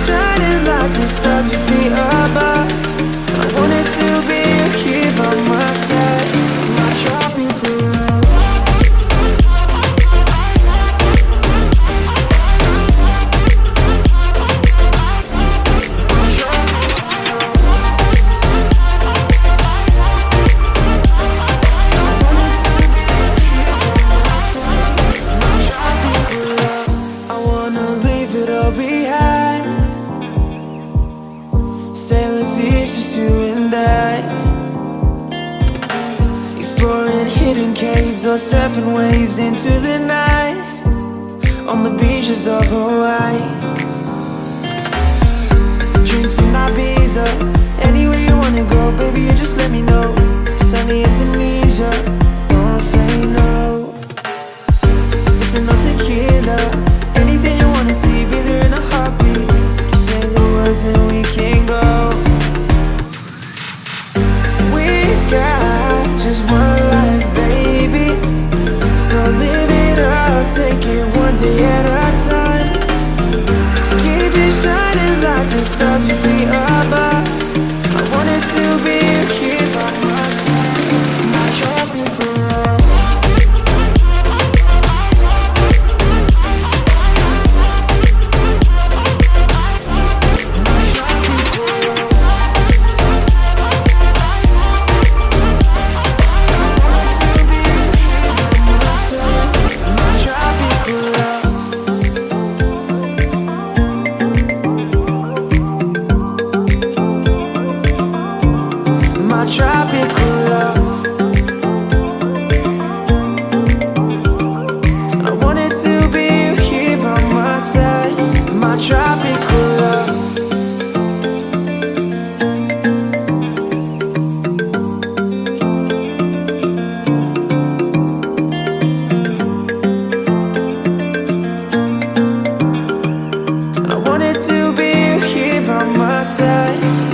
shining like the stars you see above. I wanted to be here by my side, my tropical love. Or surfing waves into the night on the beaches of Hawaii. Drinks in Ibiza, anywhere you wanna go, baby, you just let me know. Sunny Indonesia, don't say no. Sipping on tequila, anything you wanna see, be there in a heartbeat. Just say the words and we can go. We've got just one life, baby, so live it up, take it one day at a time. Keep it shining like the stars you see above. I wanted to be here by my side, my tropical love. I wanted to be here by my side.